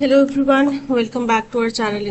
Hello everyone, welcome back to our channel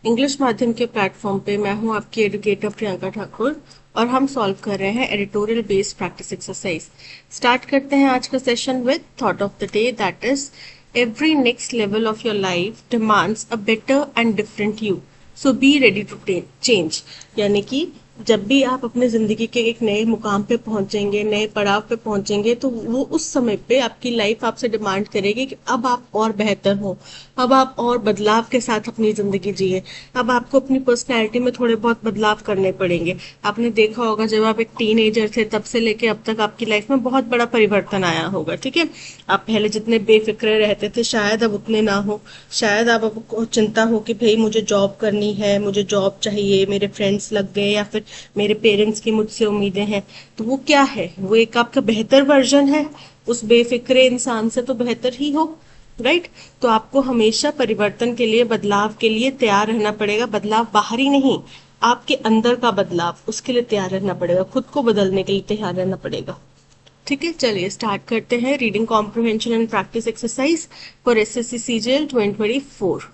English माध्यम के platform पे मैं हूं आपकी एडुकेटर प्रियंका ठाकुर और हम सॉल्व कर रहे हैं editorial based practice exercise. Start करते हैं आज का session with thought of the day, that is every next level of your life demands a better and different you, so be ready to change. यानी कि जब भी आप अपने जिंदगी के एक नए मुकाम पे पहुंचेंगे, नए पड़ाव पे पहुंचेंगे, तो वो उस समय पे आपकी लाइफ आपसे डिमांड करेगी कि अब आप और बेहतर हो, अब आप और बदलाव के साथ अपनी जिंदगी जिए, अब आपको अपनी पर्सनैलिटी में थोड़े बहुत बदलाव करने पड़ेंगे। आपने देखा होगा जब आप एक टीनेजर थे तब से लेके अब तक आपकी लाइफ में बहुत बड़ा परिवर्तन आया होगा। ठीक है, आप पहले जितने बेफिक्रे रहते थे शायद अब उतने ना हो। शायद अब आपको चिंता हो कि भाई मुझे जॉब करनी है, मुझे जॉब चाहिए, मेरे फ्रेंड्स लग गए या फिर मेरे पेरेंट्स की मुझसे उम्मीदें हैं। तो वो क्या है? वो एक आपका बेहतर वर्जन है, उस बेफिक्रे इंसान से तो बेहतर ही हो, राइट? तो आपको हमेशा परिवर्तन के लिए, बदलाव के लिए तैयार रहना पड़ेगा। बदलाव बाहरी नहीं, आपके अंदर का बदलाव, उसके लिए तैयार रहना पड़ेगा, खुद को बदलने के लिए तैयार रहना पड़ेगा। ठीक है, चलिए स्टार्ट करते हैं reading comprehension and practice exercise for SSC CGL 2024।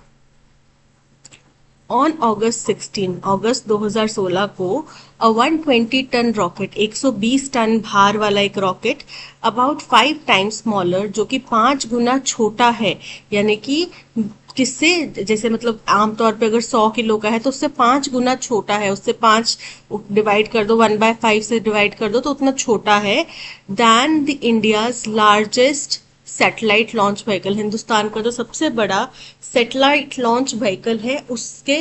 On August 16, अगस्त 2016 को अ 120 टन रॉकेट, 120 टन भार वाला एक रॉकेट, अबाउट 5 टाइम्स स्मॉलर, जो कि 5 गुना छोटा है। यानी कि किससे? जैसे मतलब आमतौर पे अगर 100 किलो का है तो उससे 5 गुना छोटा है, उससे 5 डिवाइड कर दो, 1/5 से डिवाइड कर दो तो उतना छोटा है। Than the India's largest satellite launch vehicle, Hindustan का जो सबसे बड़ा सैटेलाइट लॉन्च व्हीकल है उसके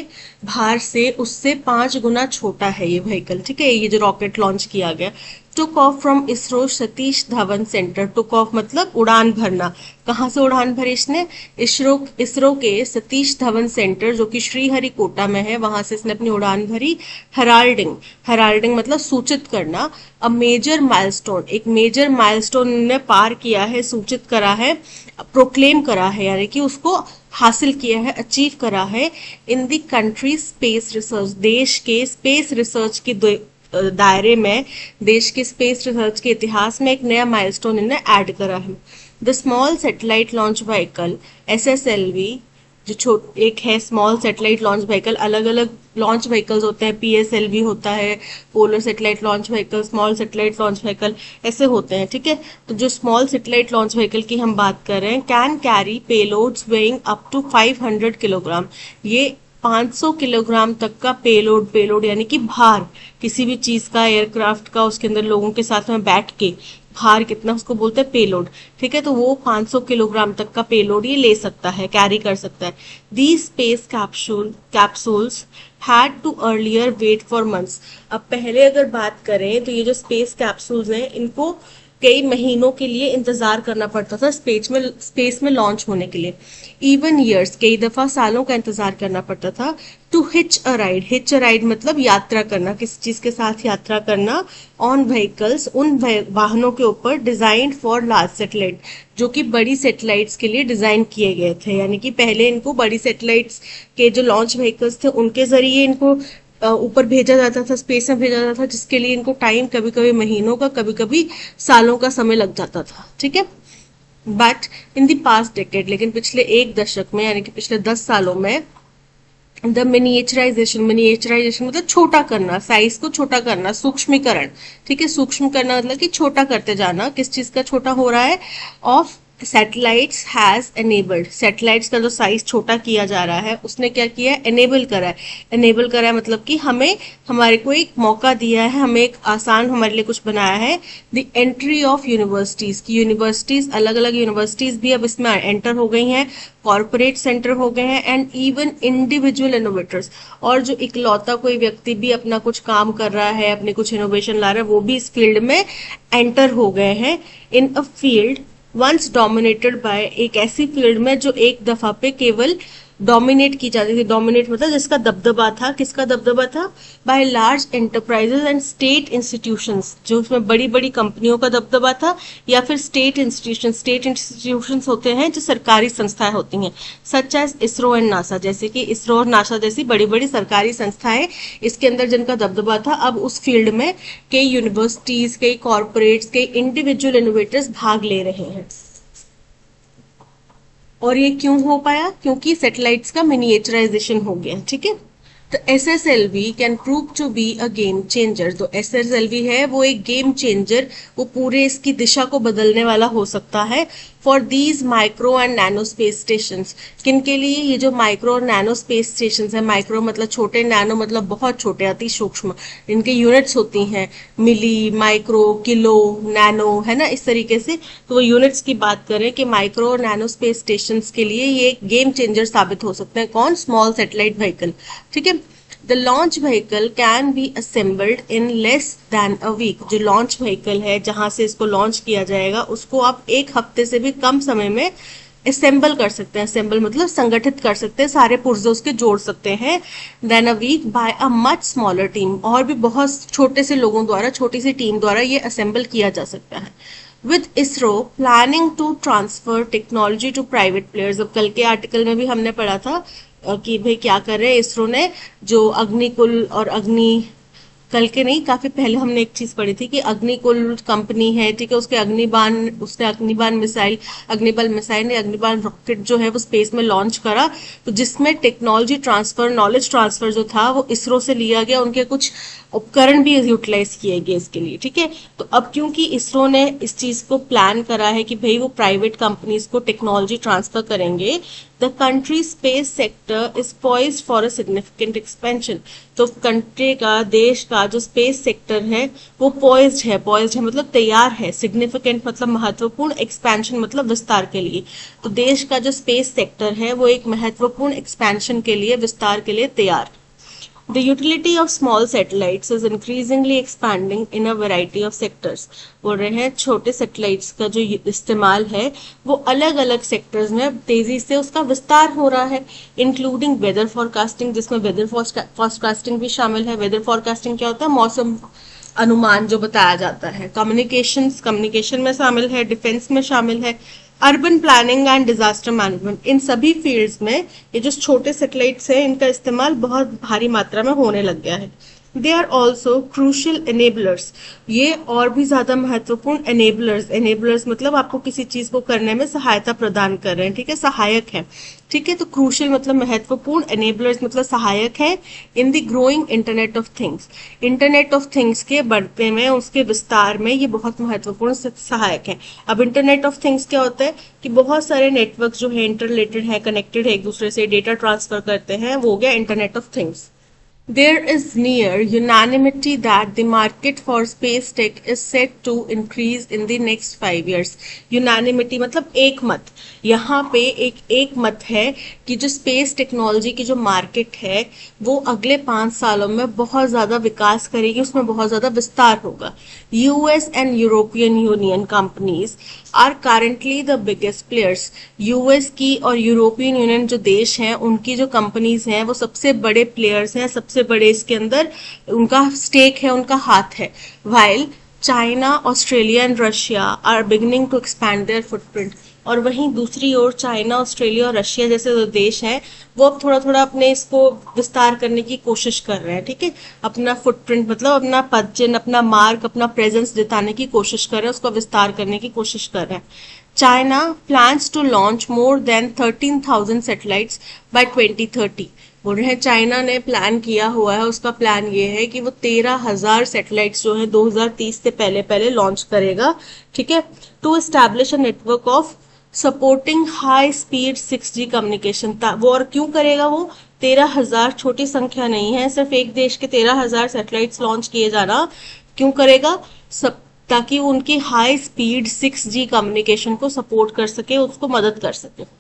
भार से, उससे 5 गुना छोटा है ये व्हीकल। ठीक है, ये जो रॉकेट लॉन्च किया गया। Took off from ISRO Satish Dhawan centre, took off मतलब उड़ान भरना। कहाँ से उड़ान भरी इसने? इसरो के सतीश धवन सेंटर जो कि श्रीहरिकोटा में है, वहां से इसने अपनी उड़ान भरी। हराल्डिंग, हराल्डिंग मतलब सूचित करना। अ मेजर माइलस्टोन, एक मेजर माइलस्टोन ने पार किया है, सूचित करा है, प्रोक्लेम करा है, यानी कि उसको हासिल किया है, अचीव करा है। In the country space research, देश के स्पेस रिसर्च के दायरे में, देश के स्पेस रिसर्च के इतिहास में एक नया माइलस्टोन इन्हें ऐड करा है। The small satellite launch vehicle SSLV, जो एक है स्मॉल सैटेलाइट लॉन्च व्हीकल, अलग अलग लॉन्च व्हीकल्स होते हैं, PSLV होता है, polar satellite launch vehicle, small satellite launch vehicle, ऐसे होते हैं। ठीक है, तो जो स्मॉल सैटेलाइट लॉन्च व्हीकल की हम बात कर रहे हैं, can carry payloads weighing up to 500 kilogram, ये 500 किलोग्राम तक का पेलोड, पेलोड यानी कि भार, किसी भी चीज का, एयरक्राफ्ट का, उसके अंदर लोगों के साथ में बैठ के भार कितना, उसको बोलते हैं पेलोड। ठीक है, तो वो 500 किलोग्राम तक का पेलोड ये ले सकता है, कैरी कर सकता है। The space capsules had to earlier wait for months. अब पहले अगर बात करें तो ये जो स्पेस कैप्सूल्स हैं इनको कई महीनों के लिए इंतजार करना पड़ता था स्पेस में लॉन्च होने के लिए। इवन ईयर्स, कई दफा सालों का इंतजार करना पड़ता था। To hitch a ride, hitch a ride मतलब यात्रा करना, किसी चीज के साथ यात्रा करना। ऑन व्हीकल्स, उन वाहनों के ऊपर, डिजाइंड फॉर लार्ज सैटेलाइट, जो कि बड़ी सैटेलाइट्स के लिए डिजाइन किए गए थे। यानी कि पहले इनको बड़ी सैटेलाइट्स के जो लॉन्च व्हीकल्स थे उनके जरिए इनको ऊपर भेजा जाता था, स्पेस में भेजा जाता था, जिसके लिए इनको टाइम कभी कभी महीनों का, कभी कभी सालों का समय लग जाता था। ठीक है, but in the past decade, लेकिन पिछले एक दशक में, यानी कि पिछले 10 सालों में, द मिनिएचराइजेशन, मिनिएचराइजेशन मतलब छोटा करना, साइज को छोटा करना, सूक्ष्मीकरण। ठीक है, सूक्ष्म करना मतलब कि छोटा करते जाना। किस चीज का छोटा हो रहा है? Of satellites has enabled, satellites का जो साइज छोटा किया जा रहा है उसने क्या किया है? एनेबल करा है। एनेबल करा है मतलब कि हमें, हमारे को एक मौका दिया है, हमें एक आसान, हमारे लिए कुछ बनाया है। द एंट्री ऑफ यूनिवर्सिटीज की, यूनिवर्सिटीज, अलग अलग यूनिवर्सिटीज भी अब इसमें एंटर हो गई हैं, कॉर्पोरेट सेंटर हो गए हैं, एंड इवन इंडिविजुअल इनोवेटर्स, और जो इकलौता कोई व्यक्ति भी अपना कुछ काम कर रहा है, अपने कुछ इनोवेशन ला रहा है, वो भी इस फील्ड में एंटर हो गए हैं। In a field once dominated by, एक ऐसी फील्ड में जो एक दफा पे केवल डोमिनेट की जाती थी। डोमिनेट मतलब जिसका दबदबा था, किसका दबदबा था? By large enterprises and state institutions, जो उसमें बड़ी बड़ी कंपनियों का दबदबा था, या फिर स्टेट इंस्टीट्यूशन, स्टेट इंस्टीट्यूशंस होते हैं जो सरकारी संस्थाएं होती हैं, such as ISRO and NASA, जैसे कि इसरो और नासा जैसी बड़ी बड़ी सरकारी संस्थाएं, इसके अंदर जिनका दबदबा था, अब उस फील्ड में कई यूनिवर्सिटीज, कई कॉर्पोरेट्स, कई इंडिविजुअल इनोवेटर्स भाग ले रहे हैं। और ये क्यों हो पाया? क्योंकि सैटेलाइट्स का मिनिएचराइजेशन हो गया, ठीक है। तो SSLV can prove to be a game changer. तो SSLV है वो एक गेम चेंजर, वो पूरे इसकी दिशा को बदलने वाला हो सकता है for these micro and nano space station. किन के लिए? ये जो माइक्रो और नैनो स्पेस स्टेशन है, माइक्रो मतलब छोटे, नैनो मतलब बहुत छोटे, अति सूक्ष्म, इनके यूनिट्स होती हैं मिली, माइक्रो, किलो, नैनो, है ना, इस तरीके से। तो वो यूनिट्स की बात करें कि माइक्रो और नैनो स्पेस स्टेशन के लिए ये एक गेम चेंजर साबित हो सकते हैं। कौन? स्मॉल सैटेलाइट व्हीकल, ठीक है। The launch vehicle can be assembled in less than a week. जो लॉन्च व्हीकल है, जहां से इसको लॉन्च किया जाएगा, उसको आप एक हफ्ते से भी कम समय में असेंबल कर सकते हैं। असेंबल मतलब संगठित कर सकते हैं, सारे पुर्जे उसके जोड़ सकते हैं। Than a week by a much smaller team. और भी बहुत छोटे से लोगों द्वारा, छोटी सी टीम द्वारा ये असेंबल किया जा सकता है। With ISRO planning to transfer technology to private players. अब कल के आर्टिकल में भी हमने पढ़ा था कि भाई क्या कर रहे हैं इसरो ने, जो अग्निकुल और अग्नि, कल के नहीं, काफी पहले हमने एक चीज पढ़ी थी कि अग्निकुल कंपनी है, ठीक है, उसके अग्निबाण, उसने अग्निबाण मिसाइल, अग्निबल मिसाइल ने अग्निबाण रॉकेट जो है वो स्पेस में लॉन्च करा। तो जिसमें टेक्नोलॉजी ट्रांसफर, नॉलेज ट्रांसफर जो था वो इसरो से लिया गया, उनके कुछ उपकरण भी यूटिलाइज किए गए इसके लिए, ठीक है। तो अब क्योंकि इसरो ने इस चीज को प्लान करा है कि भाई वो प्राइवेट कंपनीज को टेक्नोलॉजी ट्रांसफर करेंगे, the country space sector is poised for a significant expansion. तो कंट्री का, देश का जो स्पेस सेक्टर है वो पॉइज्ड है, पॉइज्ड है मतलब तैयार है, सिग्निफिकेंट मतलब महत्वपूर्ण, एक्सपेंशन मतलब विस्तार के लिए। तो देश का जो स्पेस सेक्टर है वो एक महत्वपूर्ण एक्सपेंशन के लिए, विस्तार के लिए तैयार। The utility of small satellites is increasingly expanding in a variety of sectors. बोल रहे हैं छोटे सैटेलाइट्स का जो इस्तेमाल है वो अलग अलग सेक्टर्स में तेजी से उसका विस्तार हो रहा है, इंक्लूडिंग वेदर फोरकास्टिंग, जिसमें वेदर फोरकास्टिंग भी शामिल है। वेदर फोरकास्टिंग क्या होता है? मौसम अनुमान जो बताया जाता है। कम्युनिकेशंस, कम्युनिकेशन में शामिल है, डिफेंस में शामिल है, urban planning and disaster management, इन सभी फील्ड्स में ये जो छोटे सैटेलाइट्स हैं इनका इस्तेमाल बहुत भारी मात्रा में होने लग गया है। They are also crucial enablers. ये और भी ज्यादा महत्वपूर्ण एनेबलर्स, एनेबलर्स मतलब आपको किसी चीज को करने में सहायता प्रदान कर रहे हैं, ठीक है, सहायक है, ठीक है। तो क्रूशियल मतलब महत्वपूर्ण, एनेबलर्स मतलब सहायक है in the growing internet of things. Internet of things के बढ़ते में, उसके विस्तार में ये बहुत महत्वपूर्ण सहायक है। अब इंटरनेट ऑफ थिंग्स क्या होता है कि बहुत सारे नेटवर्क जो है इंटरलेटेड है, कनेक्टेड है, एक दूसरे से डेटा ट्रांसफर करते हैं, वो हो गया internet of things. There is near unanimity that the market for space tech is set to increase in the next 5 years. Unanimity मतलब एक मत, यहाँ पे एक मत है कि जो स्पेस टेक्नोलॉजी की जो मार्केट है वो अगले 5 सालों में बहुत ज्यादा विकास करेगी, उसमें बहुत ज्यादा विस्तार होगा। US and European Union companies are currently the biggest players. US की और यूरोपियन यूनियन जो देश हैं उनकी जो कंपनीज हैं वो सबसे बड़े प्लेयर्स हैं, सबसे बड़े इसके अंदर उनका स्टेक है, उनका हाथ है। While China, Australia and Russia are beginning to expand their footprint. और वहीं दूसरी ओर चाइना, ऑस्ट्रेलिया और रशिया जैसे जो देश हैं वो अब थोड़ा थोड़ा अपने इसको विस्तार करने की कोशिश कर रहे हैं, ठीक है। अपना फुटप्रिंट मतलब अपना पदचिन्ह, अपना मार्क, अपना प्रेजेंस जताने की कोशिश कर रहे हैं, उसका विस्तार करने की कोशिश कर रहे हैं। China plans to launch more than 13,000 satellites by 2030। बोल रहे हैं चाइना ने प्लान किया हुआ है, उसका प्लान ये है कि वो 13,000 सैटेलाइट्स जो है 2030 से पहले पहले लॉन्च करेगा, ठीक है। To establish a network of supporting high speed 6G communication. वो और क्यों करेगा? वो 13,000 छोटी संख्या नहीं है, सिर्फ एक देश के 13,000 सैटेलाइट्स लॉन्च किए जाना क्यों करेगा? सब ताकि वो उनकी हाई स्पीड 6G कम्युनिकेशन को सपोर्ट कर सके, उसको मदद कर सके।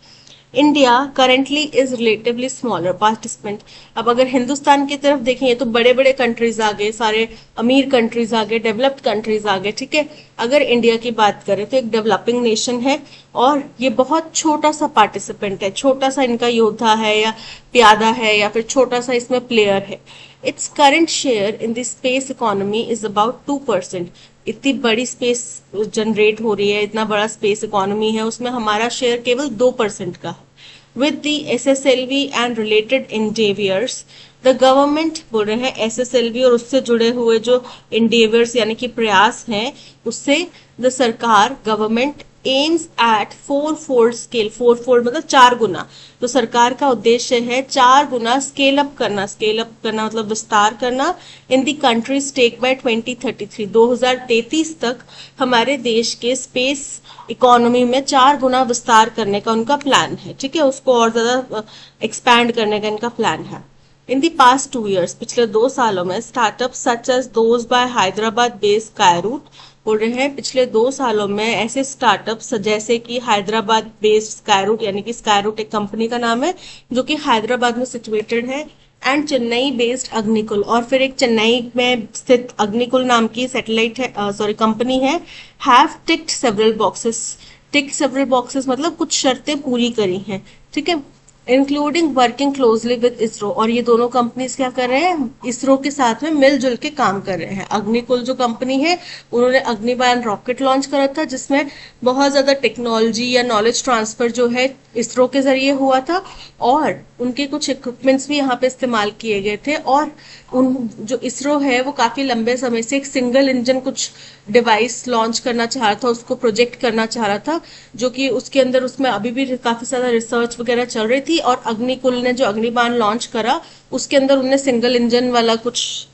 India currently is relatively smaller participant. अब अगर हिंदुस्तान की तरफ देखें, ये तो बड़े बड़े कंट्रीज आ गए, सारे अमीर कंट्रीज आ गए, डेवलप्ड कंट्रीज आ गए, ठीक है। अगर इंडिया की बात करें तो एक डेवलपिंग नेशन है और ये बहुत छोटा सा पार्टिसिपेंट है, छोटा सा इनका योद्धा है या प्यादा है या फिर छोटा सा इसमें प्लेयर है। Its current share in the space economy is about 2%। इतनी बड़ी स्पेस जनरेट हो रही है, इतना बड़ा स्पेस इकोनॉमी है, उसमें हमारा शेयर केवल 2% का है। With the SSLV and related endeavours the government, बोल रहे हैं SSLV और उससे जुड़े हुए जो इंडेवियर्स यानी कि प्रयास हैं, उससे द सरकार, government aims at four fold scale, four fold मतलब 4 गुना। तो सरकार का उद्देश्य है 4 गुना स्केल अप करना मतलब विस्तार करना इन दी कंट्रीज टेक बाय 2033, 2033 तक हमारे देश के स्पेस इकोनॉमी में 4 गुना विस्तार करने का उनका प्लान है, ठीक है, उसको और ज्यादा एक्सपैंड करने का इनका प्लान है। इन दी पास्ट 2 years, पिछले 2 सालों में startup such as those by Hyderabad based Skyroot, बोल रहे हैं पिछले 2 सालों में ऐसे स्टार्टअप्स जैसे कि हैदराबाद बेस्ड स्काईरूट, यानी कि स्काईरूट एक कंपनी का नाम है जो कि हैदराबाद में सिचुएटेड है, एंड चेन्नई बेस्ड अग्निकुल, और फिर एक चेन्नई में स्थित अग्निकुल नाम की सैटेलाइट है, सॉरी कंपनी है, have ticked several boxes. Tick several boxes मतलब कुछ शर्तें पूरी करी हैं, ठीक है, including working closely with ISRO. और ये दोनों कंपनीज क्या कर रहे हैं, इसरो के साथ में मिलजुल के काम कर रहे हैं। अग्निकुल जो कंपनी है उन्होंने अग्निबाण रॉकेट लॉन्च करा था जिसमें बहुत ज्यादा टेक्नोलॉजी या नॉलेज ट्रांसफर जो है इसरो के जरिए हुआ था, और उनके कुछ इक्विपमेंट्स भी यहाँ पे इस्तेमाल किए गए थे। और उन जो इसरो है वो काफी लंबे समय से एक सिंगल इंजन कुछ डिवाइस लॉन्च करना चाह रहा था, उसको प्रोजेक्ट करना चाह रहा था, जो कि उसके अंदर उसमें अभी भी काफी ज्यादा रिसर्च वगैरह चल रही थी। और अग्निकुल ने जो अग्निबाण लॉन्च करा उसके अंदर उन्होंने सिंगल इंजन वाला कुछ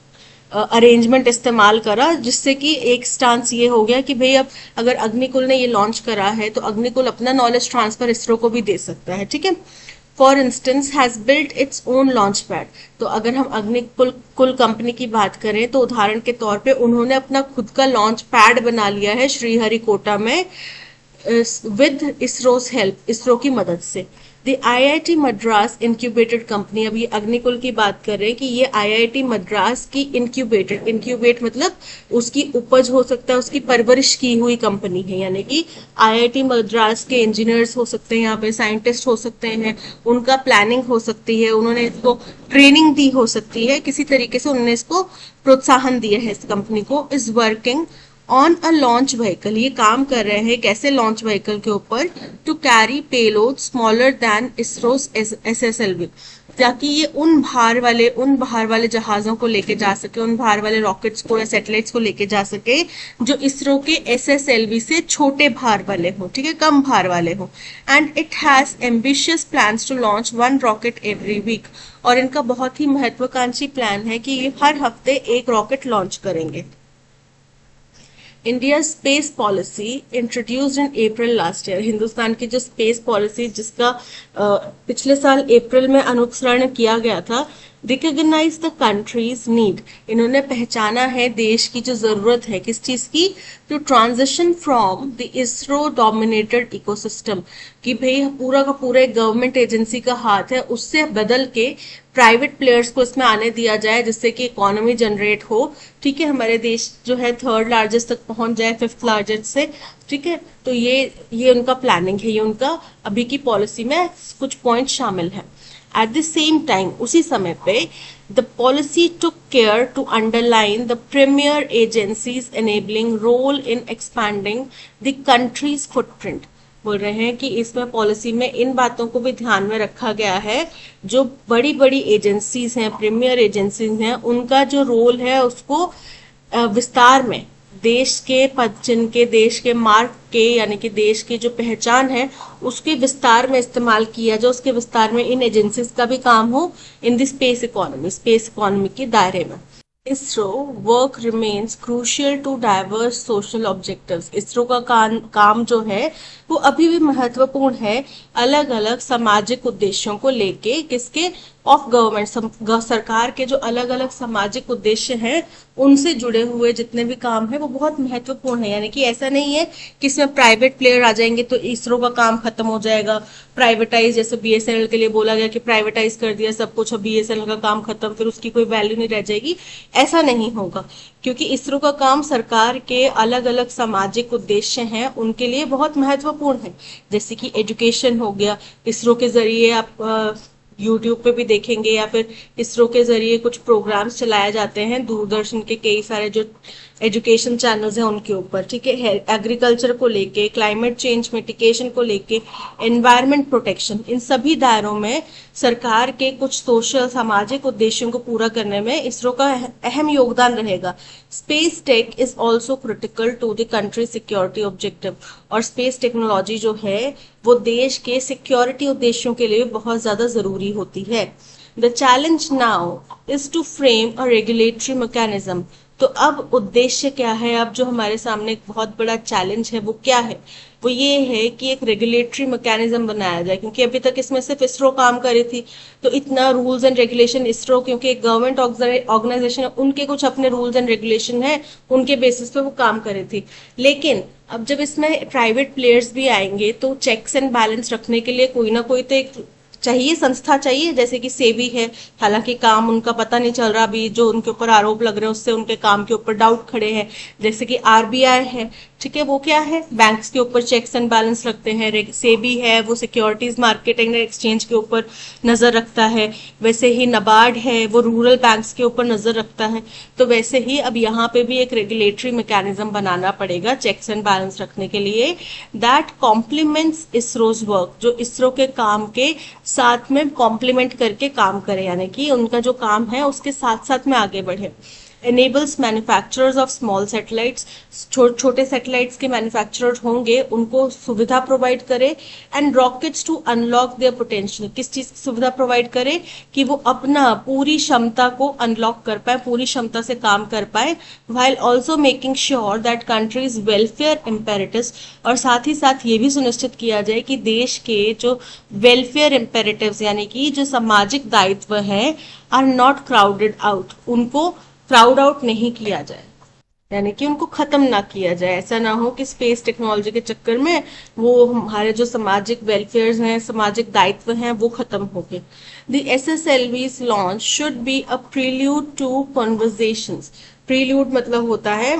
अरेंजमेंट इस्तेमाल करा, जिससे कि एक स्टांस ये हो गया कि भाई अब अगर अग्निकुल ने ये लॉन्च करा है तो अग्निकुल अपना नॉलेज ट्रांसफर इसरो को भी दे सकता है, ठीक है। For instance has built its own launch pad. तो अगर हम अग्निकुल कुल कंपनी की बात करें तो उदाहरण के तौर पे उन्होंने अपना खुद का लॉन्च पैड बना लिया है श्रीहरिकोटा में विद इसरोस हेल्प, इसरो की मदद से। The IIT Madras incubated company, अभी अग्निकुल की बात कर रहे हैं कि ये आईआईटी मद्रास की इंक्यूबेटेड, इंक्यूबेट मतलब उसकी उपज हो सकता है, उसकी परवरिश की हुई कंपनी है, यानी कि आईआईटी मद्रास के इंजीनियर्स हो सकते हैं, यहाँ पे साइंटिस्ट हो सकते हैं, उनका प्लानिंग हो सकती है, उन्होंने इसको ट्रेनिंग दी हो सकती है, किसी तरीके से उन्होंने इसको प्रोत्साहन दिया है इस कंपनी को। Is working on a launch vehicle, ये काम कर रहे हैं कैसे लॉन्च व्हीकल के ऊपर, to carry payload smaller than ISRO's SSLV, ताकि ये उन भार वाले जहाजों को लेके जा सके, उन भार वाले रॉकेट्स को या सैटेलाइट्स को लेके जा सके जो इसरो के SSLV से छोटे भार वाले हो, ठीक है, कम भार वाले हो। And it has ambitious plans to launch 1 rocket every week, और इनका बहुत ही महत्वाकांक्षी प्लान है कि ये हर हफ्ते एक रॉकेट लॉन्च करेंगे। India space policy introduced in April last year, Hindustan की जो स्पेस पॉलिसी जिसका पिछले साल अप्रैल में अनुसरण किया गया था, रिकॉग्नाइज द कंट्रीज नीड, इन्होंने पहचाना है देश की जो जरूरत है किस चीज की, to transition from the ISRO dominated ecosystem, कि भाई पूरा का पूरा एक गवर्नमेंट एजेंसी का हाथ है, उससे बदल के प्राइवेट प्लेयर्स को इसमें आने दिया जाए जिससे कि इकोनॉमी जनरेट हो, ठीक है, हमारे देश जो है 3rd लार्जेस्ट तक पहुंच जाए 5th लार्जेस्ट से, ठीक है। तो ये उनका प्लानिंग है, ये उनका अभी की पॉलिसी में कुछ पॉइंट शामिल है। एट द सेम टाइम उसी समय पे the policy took care to underline the premier agencies enabling role in expanding the country's footprint, बोल रहे हैं कि इसमें पॉलिसी में इन बातों को भी ध्यान में रखा गया है, जो बड़ी बड़ी एजेंसीज हैं, प्रीमियर एजेंसीज हैं, उनका जो रोल है उसको विस्तार में देश के पदचिन्ह के, देश के मार्ग के, यानी कि देश की जो पहचान है उसके विस्तार में इस्तेमाल किया जाए, उसके विस्तार में इन एजेंसीज का भी काम हो इन द स्पेस इकोनॉमी के दायरे में। ISRO work remains crucial to diverse social objectives, ISRO का काम जो है वो अभी भी महत्वपूर्ण है अलग अलग सामाजिक उद्देश्यों को लेके, किसके, ऑफ गवर्नमेंट, सरकार के जो अलग अलग सामाजिक उद्देश्य हैं उनसे जुड़े हुए जितने भी काम है वो बहुत महत्वपूर्ण है। यानी कि ऐसा नहीं है कि इसमें प्राइवेट प्लेयर आ जाएंगे तो इसरो का काम खत्म हो जाएगा, प्राइवेटाइज, जैसे BSNL के लिए बोला गया कि प्राइवेटाइज कर दिया सब कुछ, अब BSNL का काम खत्म, फिर उसकी कोई वैल्यू नहीं रह जाएगी, ऐसा नहीं होगा, क्योंकि इसरो का काम सरकार के अलग अलग सामाजिक उद्देश्य हैं उनके लिए बहुत महत्वपूर्ण है। जैसे कि एजुकेशन हो गया, इसरो के जरिए आप यूट्यूब पे भी देखेंगे, या फिर इसरो के जरिए कुछ प्रोग्राम्स चलाए जाते हैं, दूरदर्शन के कई सारे जो एजुकेशन चैनल्स हैं उनके ऊपर, ठीक है, एग्रीकल्चर को लेके, क्लाइमेट चेंज मिटिगेशन को लेके, एनवायरमेंट प्रोटेक्शन, इन सभी दायरों में सरकार के कुछ सोशल सामाजिक उद्देश्यों को पूरा करने में इसरो का अहम योगदान रहेगा। Space tech is also critical to the country security objective, और स्पेस टेक्नोलॉजी जो है वो देश के सिक्योरिटी उद्देश्यों के लिए बहुत ज्यादा जरूरी होती है। The challenge now is to frame a regulatory mechanism. तो अब उद्देश्य क्या है, अब जो हमारे सामने एक बहुत बड़ा चैलेंज है वो क्या है, वो ये है कि एक रेगुलेटरी मैकेनिज्म बनाया जाए, क्योंकि अभी तक इसमें सिर्फ इसरो काम कर रही थी, तो इतना रूल्स एंड रेगुलेशन इसरो, क्योंकि एक गवर्नमेंट ऑर्गेनाइजेशन है, उनके कुछ अपने रूल्स एंड रेगुलेशन है, उनके बेसिस पे वो काम कर रही थी। लेकिन अब जब इसमें प्राइवेट प्लेयर्स भी आएंगे तो चेक्स एंड बैलेंस रखने के लिए कोई ना कोई तो एक चाहिए, संस्था चाहिए, जैसे कि सेबी है, हालांकि काम उनका पता नहीं चल रहा, अभी जो उनके ऊपर आरोप लग रहे हैं उससे उनके काम के ऊपर डाउट खड़े हैं। जैसे कि आरबीआई है, ठीक है, वो क्या है, बैंक्स के ऊपर चेक्स एंड बैलेंस रखते हैं। सेबी है, वो सिक्योरिटीज मार्केट एंड एक्सचेंज के ऊपर नजर रखता है। वैसे ही नबार्ड है, वो रूरल बैंक्स के ऊपर नजर रखता है। तो वैसे ही अब यहाँ पे भी एक रेगुलेटरी मैकेनिज्म बनाना पड़ेगा चेक्स एंड बैलेंस रखने के लिए, दैट कॉम्प्लीमेंट्स इसरोज वर्क, जो इसरो के काम के साथ में कॉम्प्लीमेंट करके काम करे, यानी कि उनका जो काम है उसके साथ साथ में आगे बढ़े। enables manufacturers of small satellites, छोटे सैटेलाइट्स के मैन्युफैक्चरर्स होंगे उनको सुविधा प्रोवाइड करे, and rockets to unlock their potential, किस चीज की सुविधा प्रोवाइड करे कि वो अपना पूरी क्षमता को अनलॉक कर पाए, पूरी क्षमता से काम कर पाए, while also making sure that countries welfare imperatives, और साथ ही साथ ये भी सुनिश्चित किया जाए कि देश के जो वेलफेयर इम्पेरेटिव्स यानी कि जो सामाजिक दायित्व हैं आर नॉट क्राउडेड आउट, उनको क्राउड आउट नहीं किया जाए, यानी कि उनको खत्म ना किया जाए। ऐसा ना हो कि स्पेस टेक्नोलॉजी के चक्कर में वो हमारे जो सामाजिक वेलफेयर हैं, सामाजिक दायित्व हैं, वो खत्म हो गए। The SSLV's launch should be a prelude to conversations. Prelude मतलब होता है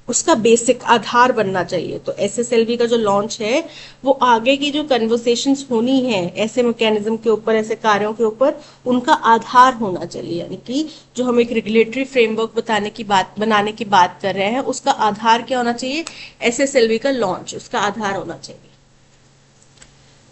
उसका बेसिक आधार बनना चाहिए। तो SSLV का जो लॉन्च है वो आगे की जो कन्वर्सेशंस होनी है ऐसे मैकेनिज्म के ऊपर, ऐसे कार्यों के ऊपर, उनका आधार होना चाहिए, यानी कि जो हम एक रेगुलेटरी फ्रेमवर्क बनाने की बात कर रहे हैं उसका आधार क्या होना चाहिए, SSLV का लॉन्च उसका आधार होना चाहिए।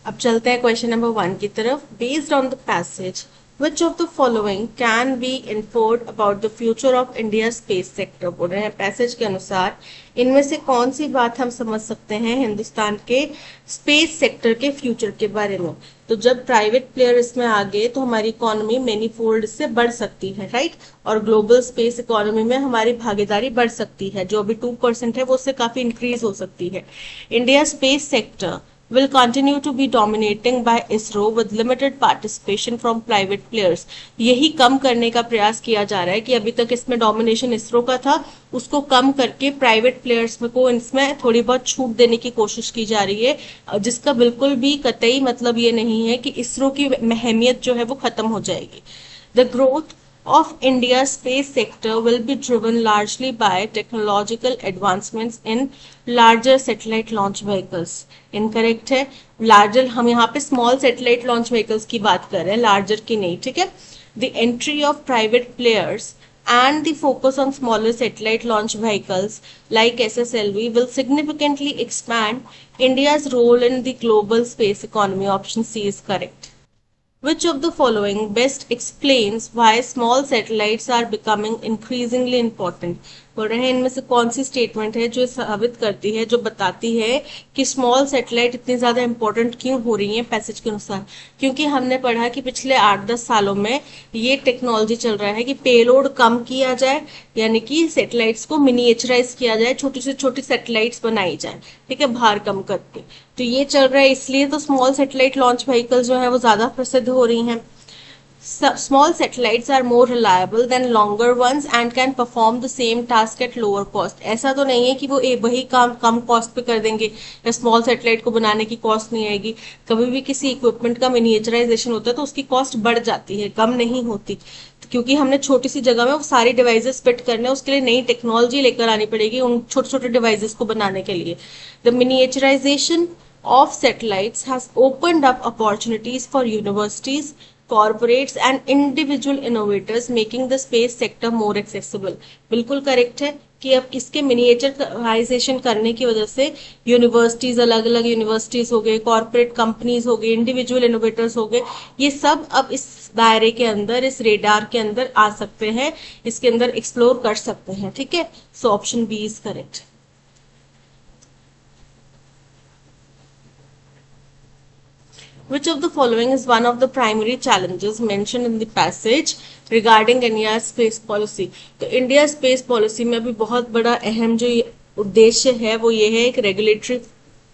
अब चलते हैं क्वेश्चन नंबर 1 की तरफ। Based on the passage, which of the following can be inferred about the future of India's space sector? बोल रहे हैं पैसेज के अनुसार इनमें से कौन सी बात हम समझ सकते हैं हिंदुस्तान के स्पेस सेक्टर के फ्यूचर के बारे में। तो जब प्राइवेट प्लेयर इसमें आ गए तो हमारी इकोनॉमी मेनी फोल्ड से बढ़ सकती है, राइट, और ग्लोबल स्पेस इकोनॉमी में हमारी भागीदारी बढ़ सकती है, जो अभी 2% है वो उससे काफी इंक्रीज हो सकती है। India space sector will continue to be dominating by ISRO with limited participation from private players। यही कम करने का प्रयास किया जा रहा है कि अभी तक इसमें डोमिनेशन इसरो का था, उसको कम करके प्राइवेट प्लेयर्स को इसमें थोड़ी बहुत छूट देने की कोशिश की जा रही है, जिसका बिल्कुल भी कतई मतलब ये नहीं है कि इसरो की अहमियत जो है वो खत्म हो जाएगी। The growth of India's space sector will be driven largely by technological advancements in larger satellite launch vehicles। Incorrect है, larger हम यहाँ पे small satellite launch vehicles की बात कर रहे हैं, larger की नहीं, ठीक है। The entry of private players and the focus on smaller satellite launch vehicles like SSLV will significantly expand India's role in the global space economy। Option C is correct। Which of the following best explains why small satellites are becoming increasingly important? बोल रहे हैं इनमें से कौन सी statement है जो साबित करती है, जो बताती है कि स्मॉल सैटेलाइट इतनी ज्यादा इंपॉर्टेंट क्यों हो रही है पैसेज के अनुसार। क्योंकि हमने पढ़ा कि पिछले 8-10 सालों में ये टेक्नोलॉजी चल रहा है कि पेलोड कम किया जाए, यानी कि सैटेलाइट्स को मिनिएचराइज किया जाए, छोटी से छोटी सैटेलाइट्स बनाई जाए, ठीक है, भार कम करके। तो ये चल रहा है, इसलिए तो स्मॉल सैटेलाइट लॉन्च व्हीकल जो है वो ज्यादा प्रसिद्ध हो रही हैं। Small satellites are more reliable than longer ones and can perform the same task at lower cost। ऐसा तो नहीं है कि वो वही काम कम कॉस्ट पे कर देंगे या स्मॉल सैटेलाइट को बनाने की कॉस्ट नहीं आएगी। कभी भी किसी इक्विपमेंट का मिनिएचराइजेशन होता है तो उसकी कॉस्ट बढ़ जाती है, कम नहीं होती, क्योंकि हमने छोटी सी जगह में वो सारी डिवाइसेस फिट करने, उसके लिए नई टेक्नोलॉजी लेकर आनी पड़ेगी उन छोटे छोटे डिवाइसेस को बनाने के लिए। The miniaturisation of satellites has opened up opportunities for universities, corporates and individual innovators, making the space sector more accessible। बिल्कुल करेक्ट है, कि अब इसके मिनिएचराइजेशन करने की वजह से यूनिवर्सिटीज, अलग अलग यूनिवर्सिटीज हो गए, कॉर्पोरेट कंपनीज हो गए, इंडिविजुअल इनोवेटर्स हो गए, ये सब अब इस दायरे के अंदर, इस रेडार के अंदर आ सकते हैं, इसके अंदर एक्सप्लोर कर सकते हैं। ठीक है, so option B is correct. Which of the following is one of the primary challenges mentioned in the passage regarding India's space policy? तो इंडिया स्पेस पॉलिसी में अभी बहुत बड़ा अहम जो उद्देश्य है वो ये है, एक रेगुलेटरी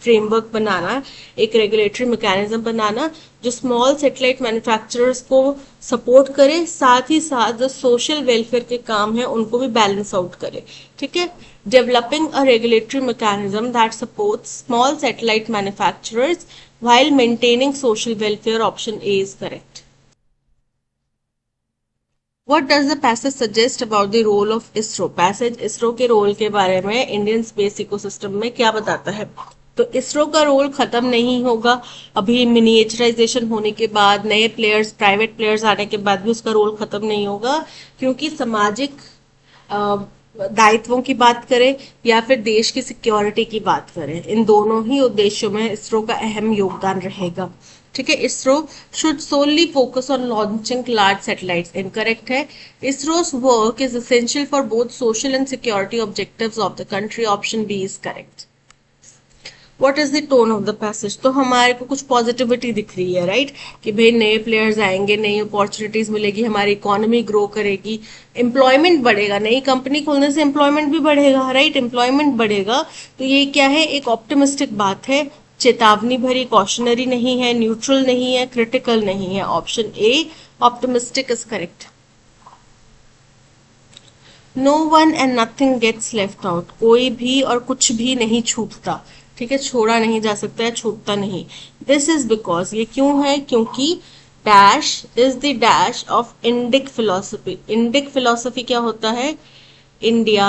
फ्रेमवर्क बनाना, एक रेगुलेटरी मैकेनिज्म बनाना जो स्मॉल सैटेलाइट मैन्युफैक्चरर्स को सपोर्ट करे, साथ ही साथ जो सोशल वेलफेयर के काम है उनको भी बैलेंस आउट करे। ठीक है, developing a regulatory mechanism that supports small satellite manufacturers while maintaining social welfare, option A is correct. What does the passage suggest about the role of ISRO? Passage ISRO के role के बारे में Indian space ecosystem में क्या बताता है? तो इसरो का रोल खत्म नहीं होगा, अभी मिनिएचराइजेशन होने के बाद, नए प्लेयर्स, प्राइवेट प्लेयर्स आने के बाद भी उसका रोल खत्म नहीं होगा, क्योंकि सामाजिक दायित्वों की बात करें या फिर देश की सिक्योरिटी की बात करें, इन दोनों ही उद्देश्यों में इसरो का अहम योगदान रहेगा। ठीक है, ISRO should solely focus on launching large satellites, incorrect है। ISRO's work is essential for both social and security objectives of the country, option B is correct. What is the tone of the passage? तो हमारे को कुछ positivity दिख रही है, right, कि भाई नए प्लेयर्स आएंगे, नई अपॉर्चुनिटीज मिलेगी, हमारी इकोनॉमी ग्रो करेगी, एम्प्लॉयमेंट बढ़ेगा, नई कंपनी खोलने से एम्प्लॉयमेंट भी बढ़ेगा, राइट, एम्प्लॉयमेंट बढ़ेगा। तो ये क्या है, एक ऑप्टिमिस्टिक बात है, चेतावनी भरी, कॉशनरी नहीं है, न्यूट्रल नहीं है, क्रिटिकल नहीं है। Option A optimistic is correct. No one and nothing gets left out, कोई भी और कुछ भी नहीं छूटता। ठीक है, छोड़ा नहीं जा सकता है, छूटता नहीं। दिस इज बिकॉज, ये क्यों है, क्योंकि dash is the dash of Indic philosophy. Indic philosophy क्या होता है? इंडिया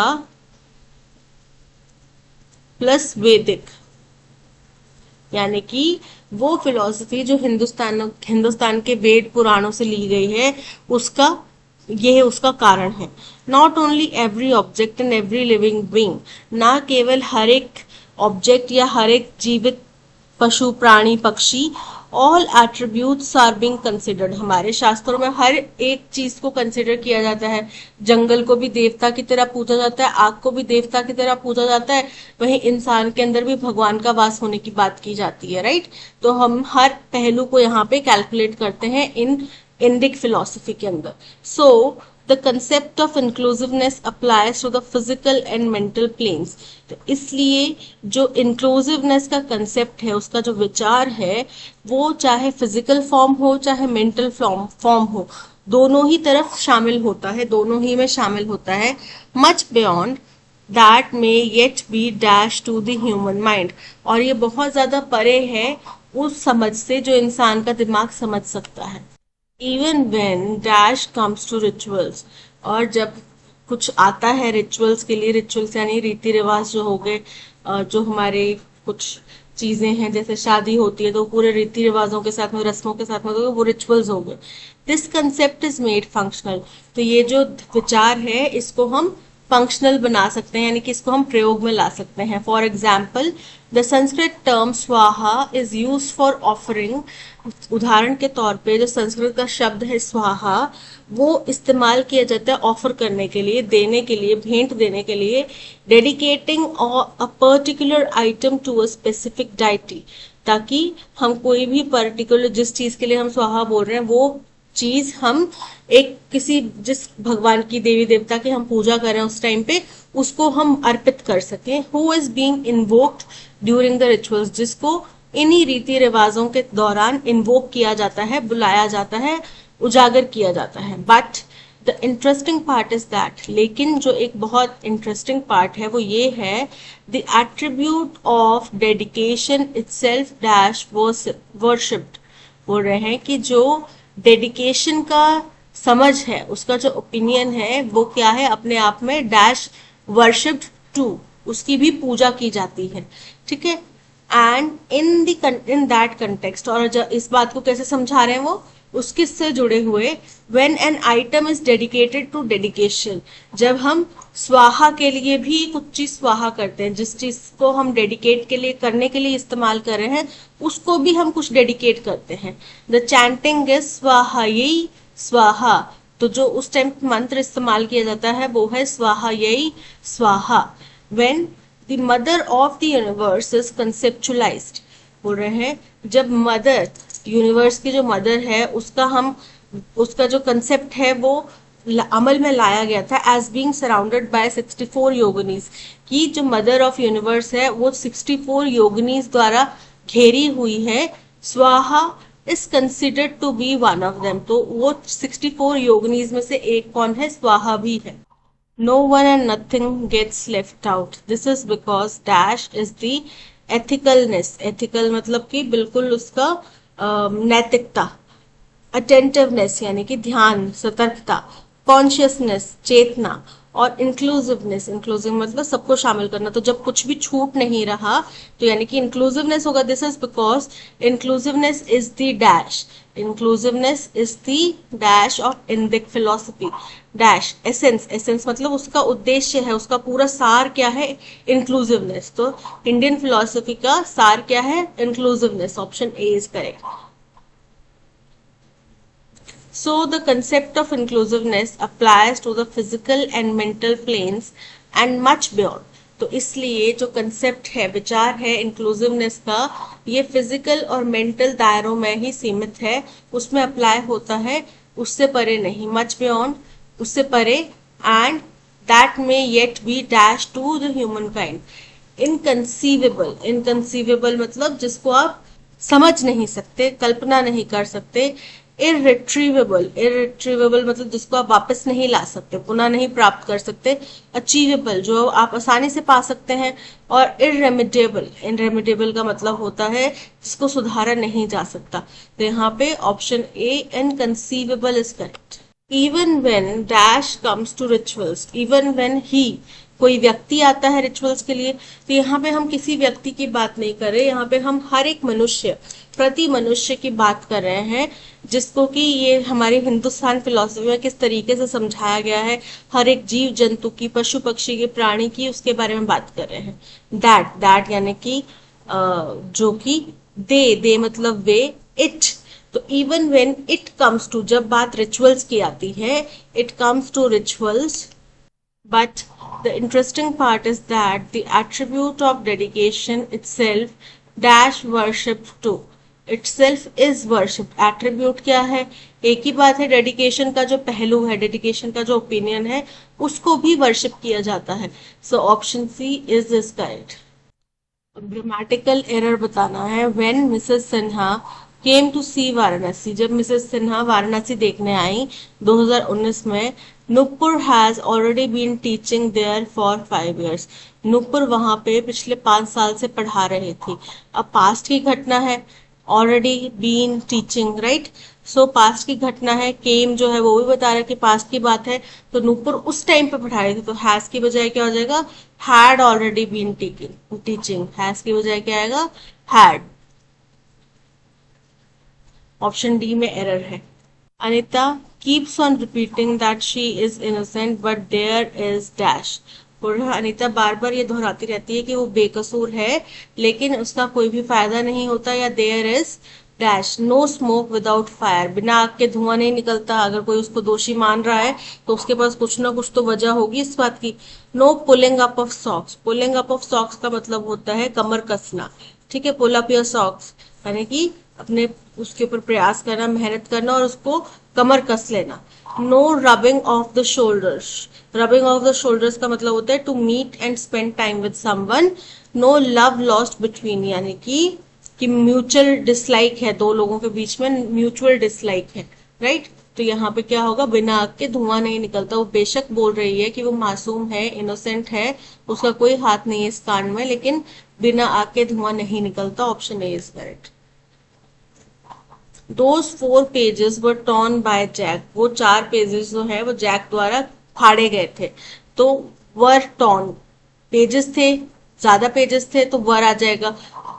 प्लस वैदिक, यानी कि वो फिलोसफी जो हिंदुस्तान के वेद पुराणों से ली गई है, उसका ये उसका कारण है। Not only every object and every living being, ना केवल हर एक ऑब्जेक्ट या हर एक जीवित पशु, प्राणी, पक्षी, all attributes are being considered. हमारे शास्त्रों में हर एक चीज को कंसिडर किया जाता है। जंगल को भी देवता की तरह पूजा जाता है, आग को भी देवता की तरह पूजा जाता है, वहीं इंसान के अंदर भी भगवान का वास होने की बात की जाती है, राइट। तो हम हर पहलू को यहाँ पे कैलकुलेट करते हैं इन इंडिक फिलोसफी के अंदर। सो the concept of inclusiveness applies to the physical and mental planes। तो इसलिए जो inclusiveness का concept है, उसका जो विचार है, वो चाहे physical form हो चाहे mental form हो, दोनों ही तरफ शामिल होता है, दोनों ही में शामिल होता है। much beyond that may yet be dash to the human mind, और ये बहुत ज्यादा परे है उस समझ से जो इंसान का दिमाग समझ सकता है। Even when dash comes to rituals, और जब कुछ आता है रिचुअल्स के लिए, रिचुअल्स यानी रीति रिवाज जो हो गए, जो हमारे कुछ चीजें हैं, जैसे शादी होती है तो पूरे रीति रिवाजों के साथ में, रस्मों के साथ में, तो वो रिचुअल्स हो गए। This concept is made functional, तो ये जो विचार है इसको हम फंक्शनल बना सकते हैं, यानी कि इसको हम प्रयोग में ला सकते हैं। For example, the Sanskrit term स्वाहा इज यूज फॉर ऑफरिंग, उदाहरण के तौर पे जो संस्कृत का शब्द है स्वाहा, वो इस्तेमाल किया जाता है ऑफर करने के लिए, देने के लिए, भेंट देने के लिए। Dedicating a particular item to a specific deity, ताकि हम कोई भी पर्टिकुलर, जिस चीज के लिए हम स्वाहा बोल रहे हैं, वो चीज हम एक किसी, जिस भगवान की, देवी देवता की हम पूजा कर रहे हैं उस टाइम पे, उसको हम अर्पित कर सकें। Who is being invoked during the rituals, जिसको इन्हीं रीति रिवाजों के दौरान इन्वोक किया जाता है, बुलाया जाता है, उजागर किया जाता है। But the interesting part is that, लेकिन जो एक बहुत इंटरेस्टिंग पार्ट है वो ये है, the attribute of dedication itself dash worshipped. बोल रहे हैं कि जो डेडिकेशन का समझ है, उसका जो ओपिनियन है, वो क्या है, अपने आप में डैश वर्शिप्ड टू, उसकी भी पूजा की जाती है। ठीक है, एंड इन दैट कंटेक्स्ट, और इस बात को कैसे समझा रहे हैं वो, उसके से जुड़े हुए, when an item is dedicated to dedication, जब हम स्वाहा के लिए भी कुछ चीज स्वाहा करते हैं, जिस चीज को हम डेडिकेट के लिए करने के लिए इस्तेमाल कर रहे हैं उसको भी हम कुछ डेडिकेट करते हैं। द चैंटिंग इज स्वाहा, यही स्वाहा। तो जो उस टाइम मंत्र इस्तेमाल किया जाता है वो है स्वाहा, यही स्वाहा। When the mother of the universe is कंसेप्चुलाइज्ड, बोल रहे हैं जब मदर, यूनिवर्स की जो मदर है उसका जो कंसेप्ट है वो अमल में लाया गया था, एज बीइंग सराउंडेड बाय 64 योगिनीज, कि जो मदर ऑफ यूनिवर्स है वो 64 योगिनीज द्वारा घेरी हुई है। स्वाहा is considered to be one of them, तो वो 64 योगिनीज में से एक कौन है? स्वाहा भी है। No one and nothing gets left out, this is because dash is the ethicalness, ethical मतलब कि बिल्कुल उसका नैतिकता, अटेंटिवनेस यानी कि ध्यान, सतर्कता, कॉन्शियसनेस चेतना, और इंक्लूसिवनेस, इंक्लूसिव मतलब सबको शामिल करना। तो जब कुछ भी छूट नहीं रहा तो यानी कि इंक्लूसिवनेस होगा। This is because inclusiveness is the dash, inclusiveness is the dash of Indic philosophy. Dash essence, essence मतलब उसका उद्देश्य है, उसका पूरा सार क्या है? इंक्लूसिवनेस। तो इंडियन फिलोसफी का सार क्या है? Inclusiveness. Option A is correct. So the concept of inclusiveness applies to the physical and mental planes and much beyond. तो इसलिए जो कंसेप्ट है, विचार है इंक्लूसिवनेस का, ये फिजिकल और मेंटल दायरों में ही सीमित है, उसमें अप्लाई होता है, उससे परे नहीं, मच बियॉन्ड, उससे परे, and that may yet be dash to the human kind. Inconceivable, inconceivable मतलब जिसको आप समझ नहीं सकते, कल्पना नहीं कर सकते। इरिट्रीवेबल, इरिट्रीवेबल मतलब जिसको आप वापस नहीं ला सकते, पुनः नहीं प्राप्त कर सकते। अचीवेबल जो आप आसानी से पा सकते हैं। और इरेमिडेबल, इनरेमिडेबल का मतलब होता है जिसको सुधारा नहीं जा सकता। तो यहाँ पे option A inconceivable is correct. Even when dash comes to rituals, even when he, कोई व्यक्ति आता है रिचुअल्स के लिए, तो यहाँ पे हम किसी व्यक्ति की बात नहीं कर रहे, यहाँ पे हम हर एक मनुष्य, प्रति मनुष्य की बात कर रहे हैं, जिसको कि ये हमारी हिंदुस्तान फिलोसफी में किस तरीके से समझाया गया है, हर एक जीव जंतु की, पशु पक्षी की, प्राणी की, उसके बारे में बात कर रहे हैं। दैट, दैट यानी कि जो कि दे मतलब वे, इट, तो even when it comes to, जब बात रिचुअल्स की आती है, it comes to rituals, but the interesting part is that the attribute of dedication itself dash worship to, itself is worship, attribute क्या है? एक ही बात है, डेडिकेशन का जो पहलू है, डेडिकेशन का जो ओपिनियन है, उसको भी वर्शिप किया जाता है। So option C is this correct. Grammatical error बताना है। When Mrs Sinha came to see Varanasi, जब मिसेस सिन्हा वाराणसी देखने आई 2019 में, Nupur has already been teaching there for 5 years, Nupur वहां पे पिछले 5 साल से पढ़ा रहे थी। अब पास्ट की घटना है, already been teaching, right. So past की घटना है, केम जो है वो भी बता रहा है कि पास्ट की बात है, तो नूपुर उस टाइम पे पढ़ा रही थी, तो हैज की बजाय क्या हो जाएगा? Had already been teaching, has की बजाय क्या आएगा? हैड। ऑप्शन डी में एरर है। Anita keeps on repeating that she is innocent but there is dash, बोल रहा अनिता बार बार ये दोहराती रहती है कि वो बेकसूर है लेकिन उसका कोई भी फायदा नहीं होता, या there is dash, no smoke without fire, बिना आग के धुआं नहीं निकलता। अगर कोई उसको दोषी मान रहा है तो उसके पास कुछ ना कुछ तो वजह होगी इस बात की। No pulling up of socks, pulling up of socks का मतलब होता है कमर कसना, ठीक है। पुल अप योर सॉक्स यानी कि अपने उसके ऊपर प्रयास करना, मेहनत करना और उसको कमर कस लेना। No rubbing of the shoulders, rubbing of the shoulders का मतलब होता है to meet and spend time with someone. No love lost between, यानी कि म्यूचुअल डिसलाइक है, दो लोगों के बीच में म्यूचुअल डिसलाइक है, राइट। तो यहाँ पे क्या होगा? बिना आग के धुआं नहीं निकलता। वो बेशक बोल रही है कि वो मासूम है, इनोसेंट है, उसका कोई हाथ नहीं है इस कांड में, लेकिन बिना आग के धुआं नहीं निकलता। Option A is correct. Those 4 pages were torn by Jack, वो 4 पेजेस जो है वो जैक द्वारा फाड़े गए थे। तो वर टॉन, पेजेस थे, ज्यादा पेजेस थे तो वर आ जाएगा।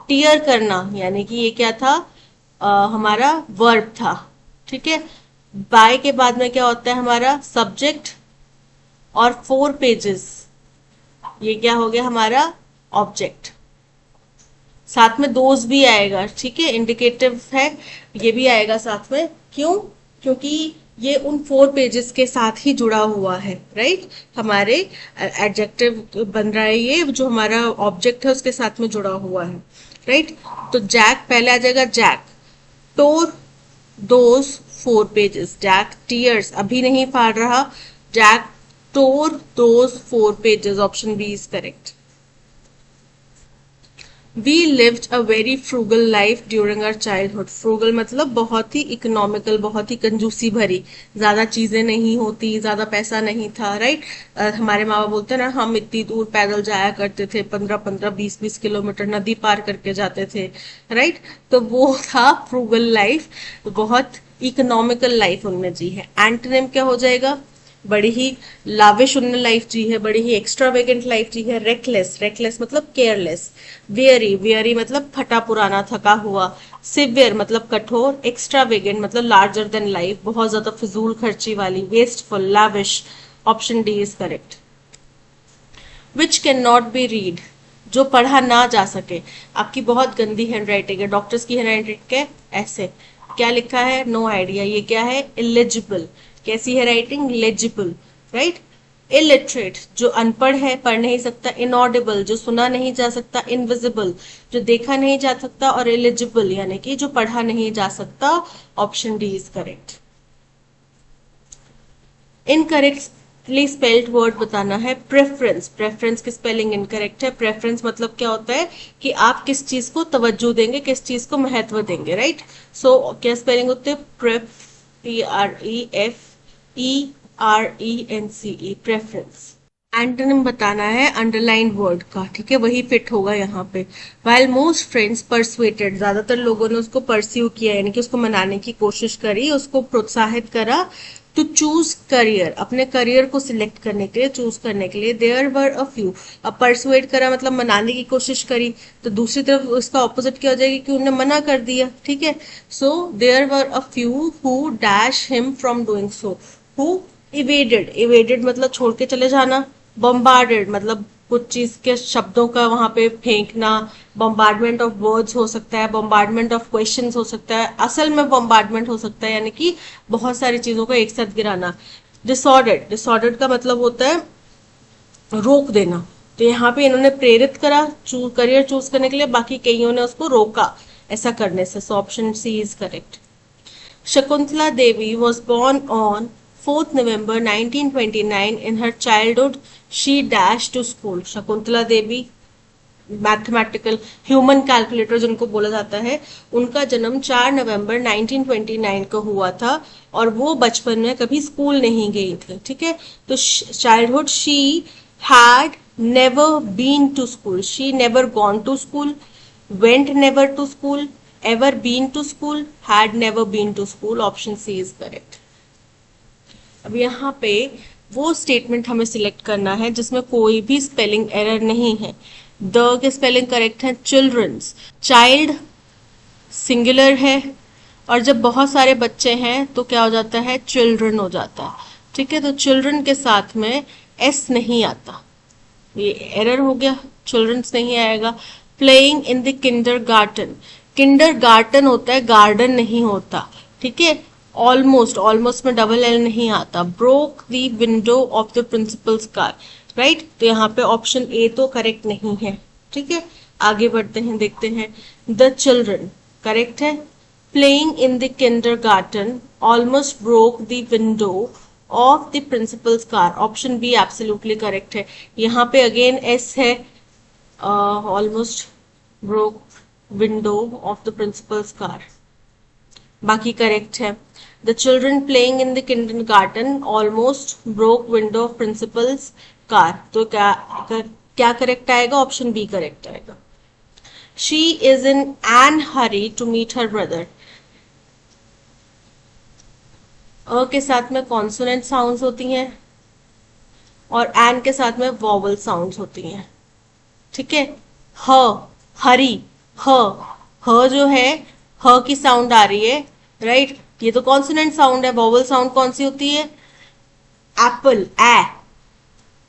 टीयर करना यानी कि ये क्या था? हमारा वर्ब था, ठीक है। बाय के बाद में क्या होता है? हमारा सब्जेक्ट और 4 पेजेस, ये क्या हो गया हमारा ऑब्जेक्ट। साथ में दोज भी आएगा, ठीक है, इंडिकेटिव है, ये भी आएगा साथ में। क्यों? क्योंकि ये उन 4 पेजेस के साथ ही जुड़ा हुआ है, राइट। हमारे एडजेक्टिव बन रहा है, ये जो हमारा ऑब्जेक्ट है उसके साथ में जुड़ा हुआ है, राइट। तो जैक पहले आ जाएगा, Jack tore those 4 pages, Jack tears अभी नहीं फाड़ रहा, Jack tore those 4 pages, option B is correct. We lived a very frugal life during our childhood. Frugal मतलब बहुत ही इकोनॉमिकल, बहुत ही कंजूसी भरी, ज्यादा चीजें नहीं होती, ज्यादा पैसा नहीं था, राइट। हमारे माँ बाप बोलते ना, हम इतनी दूर पैदल जाया करते थे, 15-15 20-20 किलोमीटर नदी पार करके जाते थे, राइट। तो वो था फ्रूगल लाइफ, बहुत इकोनॉमिकल लाइफ उनने जी है। एंटोनिम क्या हो जाएगा? बड़ी ही लाविश उनने लाइफ जी है, बड़ी ही एक्स्ट्रावेगेंट लाइफ जी है। रेकलेस, रेकलेस मतलब केयरलेस। वेयरी, वेयरी मतलब फटा पुराना, थका हुआ। सिवियर मतलब कठोर। एक्स्ट्रावेगेंट मतलब लार्जर देन लाइफ, बहुत ज्यादा फिजूल खर्ची वाली। Wasteful, lavish, option D is correct. Which can not be read, जो पढ़ा ना जा सके। आपकी बहुत गंदी हैंडराइटिंग है, डॉक्टर्स की हैंडराइटिंग है ऐसे, क्या लिखा है? No idea. ये क्या है? इलिजिबल। कैसी है राइटिंग? Legible, right. इलिटरेट, जो अनपढ़ है, पढ़ नहीं सकता। इनऑडिबल, जो सुना नहीं जा सकता। इनविजिबल, जो देखा नहीं जा सकता। और एलिजिबल यानी कि जो पढ़ा नहीं जा सकता। Option D is correct. Incorrectly spelled word बताना है। प्रेफरेंस, प्रेफरेंस की स्पेलिंग इनकरेक्ट है। प्रेफरेंस मतलब क्या होता है कि आप किस चीज को तवज्जो देंगे, किस चीज को महत्व देंगे, राइट। सो क्या स्पेलिंग होती है? प्रेफ, PREFERENCE, प्रेफरेंस। एंटोनिम बताना है अंडरलाइन वर्ड का, ठीक है, वही फिट होगा यहाँ पे। वाइल मोस्ट फ्रेंड्स परसुएटेड, ज्यादातर लोगों ने उसको परस्यू किया, यानी कि उसको मनाने की कोशिश करी, उसको प्रोत्साहित करा। टू चूज करियर, अपने करियर को सिलेक्ट करने के लिए, चूज करने के लिए। देयर वर अ फ्यू, अब परसुएट करा मतलब मनाने की कोशिश करी, तो दूसरी तरफ उसका ऑपोजिट क्या हो जाएगी कि उन्होंने मना कर दिया, ठीक है। So there were a few who dash him from doing so. Who evaded, evaded मतलब छोड़ के चले जाना। बम्बार्डेड मतलब कुछ चीज के शब्दों का वहां पे फेंकना। बम्बार्डमेंट ऑफ वर्ड्स हो सकता है, बम्बार्डमेंट ऑफ क्वेश्चंस हो सकता है, असल में बम्बार्डमेंट हो सकता है, यानी कि बहुत सारी चीजों को एक साथ गिराना। डिसऑर्डर्ड, डिसऑर्डर्ड का मतलब होता है रोक देना। तो यहाँ पे इन्होंने प्रेरित करा करियर चूज करने के लिए, बाकी कईयों ने उसको रोका ऐसा करने से। So option C is correct. Shakuntala Devi was born on 4th November 1929. In her childhood, she dashed to school. Shakuntala Devi mathematical human calculator जिनको बोला जाता है, उनका जन्म 4 नवंबर 1929 को हुआ था और वो बचपन में कभी स्कूल नहीं गई थी, ठीक है। तो childhood she had never been to school, she never gone to school, went never to school, ever been to school, had never been to school. Option C is correct. अब यहाँ पे वो स्टेटमेंट हमें सिलेक्ट करना है जिसमें कोई भी स्पेलिंग एरर नहीं है। द के स्पेलिंग करेक्ट है। चिल्ड्रंस, चाइल्ड सिंगुलर है, और जब बहुत सारे बच्चे हैं तो क्या हो जाता है? चिल्ड्रन हो जाता है, ठीक है। तो चिल्ड्रन के साथ में एस नहीं आता, ये एरर हो गया, चिल्ड्रंस नहीं आएगा। Playing in the kindergarten, kindergarten होता है, गार्डन नहीं होता, ठीक है। ऑलमोस्ट, ऑलमोस्ट में डबल एल नहीं आता। Broke the window of the principal's car, right. तो यहाँ पे ऑप्शन ए तो करेक्ट नहीं है, ठीक है। आगे बढ़ते हैं, देखते हैं। द चिल्ड्रन करेक्ट है। Playing in the kindergarten almost broke the window of the principal's car, option B absolutely correct है। यहाँ पे अगेन एस है, almost broke window of the principal's car, बाकी करेक्ट है। The children playing in the kindergarten almost broke window of principal's car, तो क्या correct आएगा? Option B correct आएगा। She is in an hurry to meet her brother, अ के साथ में consonant sounds होती हैं और एन के साथ में वॉवल साउंड्स होती हैं, ठीक है। ह, हरी, ह, ह जो है, ह की साउंड आ रही है, राइट। ये तो कॉन्सोनेंट साउंड है। वॉवल साउंड कौन सी होती है? एप्पल, ए,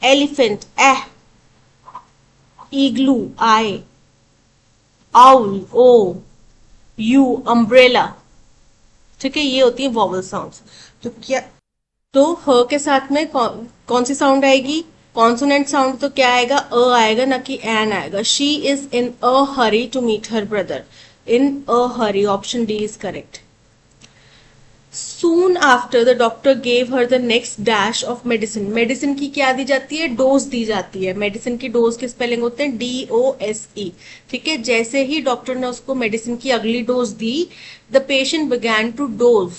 एलिफेंट एह, इग्लू आई, आउल ओ, यू अम्ब्रेला। ठीक है, ये होती है वॉवल साउंड्स। तो क्या, तो ह के साथ में कौन सी साउंड आएगी? Consonant sound. तो क्या आएगा? अ आएगा, ना कि एन आएगा। She is in a hurry to meet her brother. In a hurry, option D is correct. Soon after the doctor gave her the next dash of medicine. Medicine की क्या दी जाती है? डोज दी जाती है। मेडिसिन की dose के spelling होते हैं DOSE। ठीक है, जैसे ही डॉक्टर ने उसको मेडिसिन की अगली डोज दी, the patient began to doze.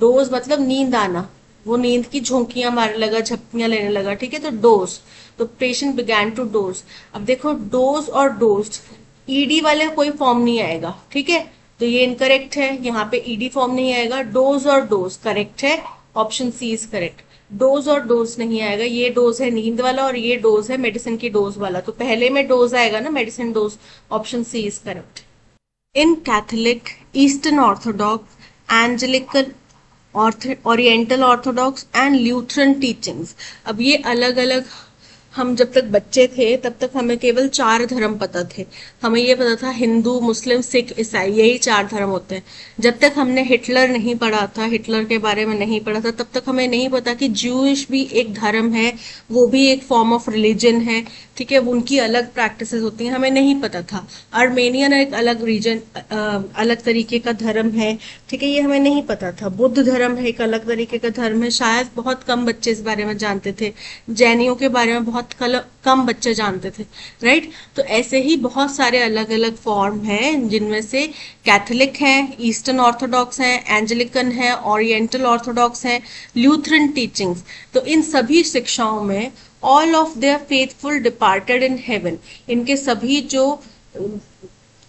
Doze मतलब नींद आना, वो नींद की झोंकियां मारने लगा, झपकियां लेने लगा। ठीक है, तो डोज, तो पेशेंट बिगैन टू डोज। अब देखो, डोज और डोज, ईडी वाले कोई फॉर्म नहीं आएगा। ठीक है, तो ये इनकरेक्ट है, यहाँ पे ईडी फॉर्म नहीं आएगा। डोज और डोज करेक्ट है, option C is correct. Doze और डोज नहीं आएगा, ये डोज है नींद वाला और ये डोज है मेडिसिन की डोज वाला, तो पहले में डोज आएगा ना, medicine dose. Option C is correct. In Catholic, Eastern Orthodox, angelical, Oriental Orthodox and Lutheran teachings. अब ये अलग अलग, हम जब तक बच्चे थे तब तक हमें केवल 4 धर्म पता थे। हमें ये पता था हिंदू, मुस्लिम, सिख, ईसाई, यही 4 धर्म होते हैं। जब तक हमने हिटलर नहीं पढ़ा था, हिटलर के बारे में नहीं पढ़ा था, तब तक हमें नहीं पता कि ज्यूइश भी एक धर्म है, वो भी एक फॉर्म ऑफ रिलीजन है। ठीक है, उनकी अलग प्रैक्टिसेस होती हैं, हमें नहीं पता था। आर्मेनियन एक अलग रीजन, अलग तरीके का धर्म है। ठीक है, ये हमें नहीं पता था। बुद्ध धर्म है, एक अलग तरीके का धर्म है, शायद बहुत कम बच्चे इस बारे में जानते थे। जैनियों के बारे में बहुत कम बच्चे जानते थे, राइट। तो ऐसे ही बहुत सारे अलग अलग फॉर्म हैं, जिनमें से कैथोलिक है, ईस्टर्न ऑर्थोडॉक्स है, एंजेलिकन है, ओरिएंटल ऑर्थोडॉक्स है, ल्यूथरन टीचिंग्स। तो इन सभी शिक्षाओं में all of their faithful departed in heaven, इनके सभी जो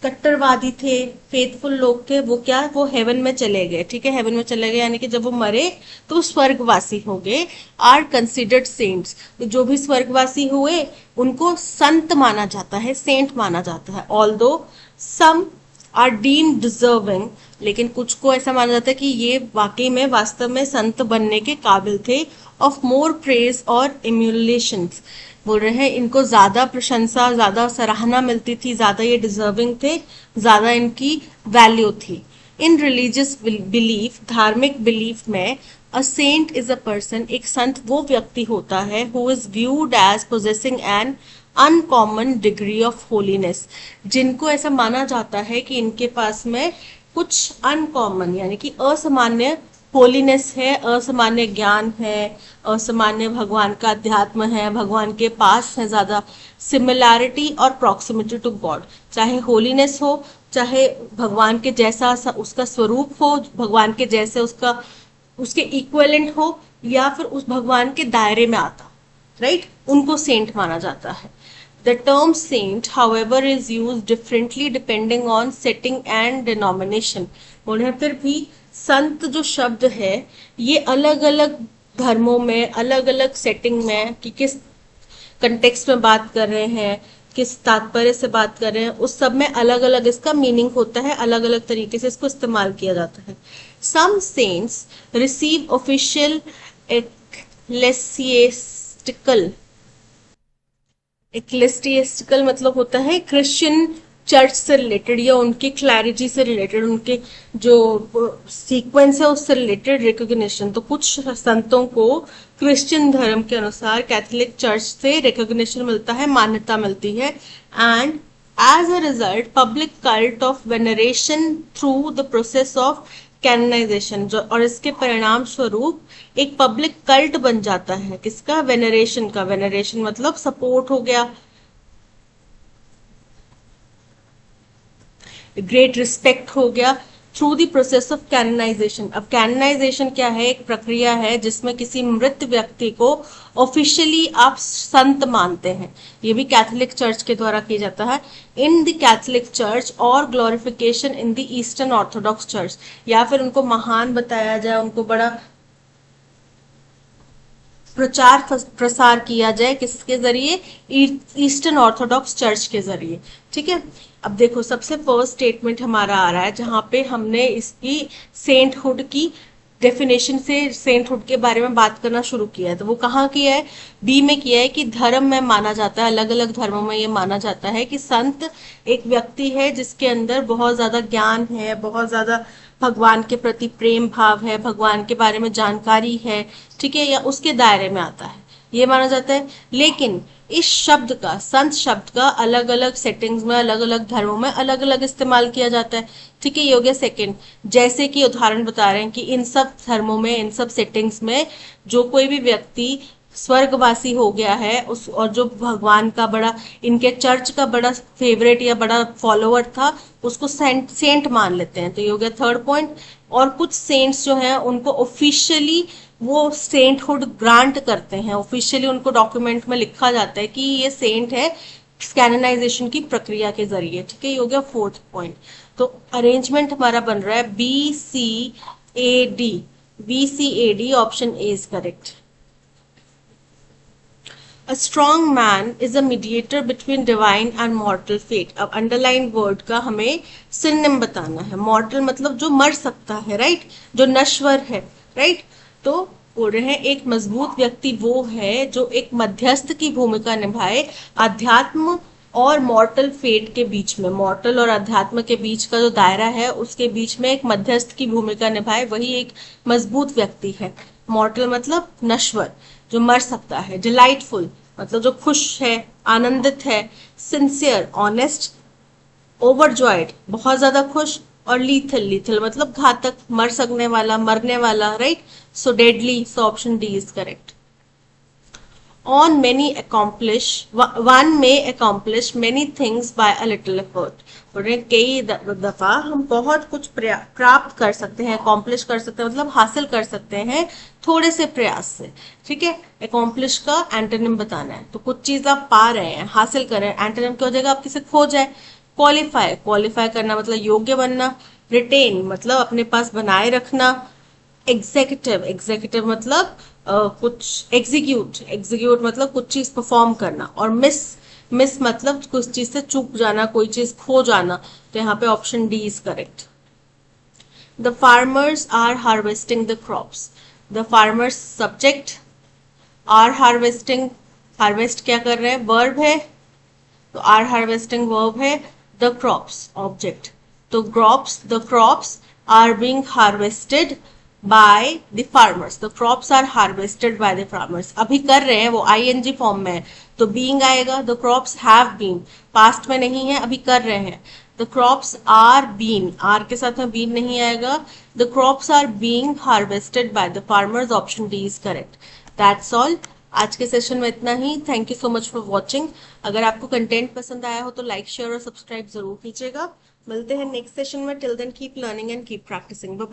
कट्टरवादी थे, फेथफुल लोग थे, वो क्या, वो हेवन में चले गए। ठीक है, हेवन में चले गए, यानी कि जब वो मरे तो वो स्वर्गवासी हो गए। आर कंसिडर्ड सेंट्स, तो जो भी स्वर्गवासी हुए उनको संत माना जाता है, सेंट माना जाता है। Although some are deemed deserving, लेकिन कुछ को ऐसा माना जाता है कि ये वाकई में वास्तव में संत बनने के काबिल थे। ऑफ मोर प्रेज और इम्यूलेशंस, बोल रहे हैं इनको ज्यादा प्रशंसा, ज्यादा सराहना मिलती थी, ज्यादा ये डिजर्विंग थे, ज्यादा इनकी वैल्यू थी। इन रिलीजियस बिलीफ, धार्मिक बिलीफ में, a saint is a person, एक संत वो व्यक्ति होता है who is viewed as possessing an uncommon degree of holiness, जिनको ऐसा माना जाता है कि इनके पास में कुछ अनकॉमन यानी कि असामान्य होलीनेस है, असामान्य ज्ञान है, असामान्य भगवान का अध्यात्म है, भगवान के पास है ज्यादा सिमिलैरिटी और प्रॉक्सिमिटी टू गॉड। चाहे होलीनेस हो, चाहे भगवान के जैसा उसका स्वरूप हो, भगवान के जैसे उसका उसके इक्विवेलेंट हो, या फिर उस भगवान के दायरे में आता, राइट, उनको सेंट माना जाता है। The term saint, however, is used differently depending on setting and denomination. बोले फिर भी संत जो शब्द है ये अलग अलग धर्मों में, अलग अलग सेटिंग में, कि किस कंटेक्स्ट में बात कर रहे हैं, किस तात्पर्य से बात कर रहे हैं, उस सब में अलग अलग इसका मीनिंग होता है, अलग अलग तरीके से इसको इस्तेमाल किया जाता है। Some saints receive official ecclesiastical, एक्लेसियस्टिकल मतलब होता है क्रिश्चियन चर्च से रिलेटेड या उनके क्लैरिटी से रिलेटेड, उनके जो सीक्वेंस है उससे रिलेटेड रिकॉग्निशन। तो कुछ संतों को क्रिश्चियन धर्म के अनुसार कैथोलिक चर्च से रिकॉग्निशन मिलता है, मान्यता मिलती है। And as a result public cult of veneration through the process of canonisation, जो और इसके परिणाम स्वरूप एक पब्लिक कल्ट बन जाता है, किसका, वेनरेशन का। वेनरेशन मतलब सपोर्ट हो गया, ग्रेट रिस्पेक्ट हो गया, through the process of canonization. अब कैननाइजेशन क्या है? एक प्रक्रिया है जिसमें किसी मृत व्यक्ति को ऑफिशियली आप संत मानते हैं, ये भी कैथोलिक चर्च के द्वारा किया जाता है। इन द कैथोलिक चर्च और glorification in the eastern Orthodox church, या फिर उनको महान बताया जाए, उनको बड़ा प्रचार प्रसार किया जाए, किसके जरिए, ईस्टर्न ऑर्थोडॉक्स चर्च के जरिए। ठीक है, अब देखो सबसे फर्स्ट स्टेटमेंट हमारा आ रहा है जहां पे हमने इसकी सेंटहुड की डेफिनेशन से सेंटहुड के बारे में बात करना शुरू किया है। तो वो कहाँ किया है? बी में किया है कि धर्म में माना जाता है, अलग अलग धर्मों में ये माना जाता है कि संत एक व्यक्ति है जिसके अंदर बहुत ज्यादा ज्ञान है, बहुत ज्यादा भगवान के प्रति प्रेम भाव है, भगवान के बारे में जानकारी है, ठीक है, या उसके दायरे में आता है, ये माना जाता है। लेकिन इस शब्द का, संत शब्द का अलग अलग सेटिंग्स में, अलग अलग धर्मों में अलग अलग इस्तेमाल किया जाता है, ठीक है, ये हो गया सेकंड। जैसे कि उदाहरण बता रहे हैं कि इन सब धर्मों में, इन सब सेटिंग्स में जो कोई भी व्यक्ति स्वर्गवासी हो गया है उस, और जो भगवान का बड़ा, इनके चर्च का बड़ा फेवरेट या बड़ा फॉलोअर था, उसको सेंट मान लेते हैं। तो ये हो गया थर्ड पॉइंट। और कुछ सेंट्स जो हैं उनको ऑफिशियली वो सेंटहुड ग्रांट करते हैं, ऑफिशियली उनको डॉक्यूमेंट में लिखा जाता है कि ये सेंट है, कैनोनाइजेशन की प्रक्रिया के जरिए, ठीक है, ये हो गया फोर्थ पॉइंट। तो अरेंजमेंट हमारा बन रहा है B C A D, B C A D, option A is correct. A strong man is a mediator between divine and mortal fate। अब अंडरलाइन वर्ड का हमें सिनोनिम बताना है। मॉर्टल मतलब जो मर सकता है, राइट, जो नश्वर है, राइट। तो बोल रहे हैं एक मजबूत व्यक्ति वो है जो एक मध्यस्थ की भूमिका निभाए अध्यात्म और मॉर्टल फेट के बीच में, मॉर्टल और अध्यात्म के बीच का जो दायरा है उसके बीच में एक मध्यस्थ की भूमिका निभाए, वही एक मजबूत व्यक्ति है। मॉर्टल मतलब नश्वर, जो मर सकता है। डिलाइटफुल मतलब जो खुश है, आनंदित है। Sincere, honest. ओवरजॉयड बहुत ज्यादा खुश। और लीथल, लीथल मतलब घातक, मर सकने वाला, मरने वाला, right. So deadly, so option D is correct. On many accomplish, one may accomplish many things by a little effort। कई दफा हम बहुत कुछ प्राप्त कर सकते हैं, accomplish कर सकते हैं मतलब हासिल कर सकते हैं थोड़े से प्रयास से, ठीक है। accomplish का एंटोनिम बताना है, तो कुछ चीज आप पा रहे हैं, हासिल कर रहे हैं, एंटोनिम क्या हो जाएगा? आप किसे खो जाए। क्वालिफाई, क्वालिफाई करना मतलब योग्य बनना। रिटेन मतलब अपने पास बनाए रखना। एग्जीक्यूटिव, एग्जीक्यूटिव मतलब कुछ एग्जीक्यूट, एग्जीक्यूट मतलब कुछ चीज परफॉर्म करना। और मिस, मिस मतलब कुछ चीज से चूक जाना, कोई चीज खो जाना। तो यहाँ पे option D is correct. The farmers are harvesting the crops. The farmers subject, are harvesting, harvest क्या कर रहे हैं? वर्ब है, तो आर हार्वेस्टिंग वर्ब है। द क्रॉप्स ऑब्जेक्ट, तो the crops are being harvested by the farmers। the crops are harvested by the farmers। अभी कर रहे हैं, वो ing फॉर्म में है, तो being आएगा। the crops have been, past में नहीं है, अभी कर रहे हैं। the crops are been, are के साथ में been नहीं आएगा। the crops are being harvested by the farmers, option D is correct। that's all। आज के सेशन में इतना ही। Thank you so much for watching. अगर आपको कंटेंट पसंद आया हो तो लाइक, शेयर और सब्सक्राइब जरूर कीजिएगा। मिलते हैं नेक्स्ट सेशन में। Till then keep learning and keep practising. Bye.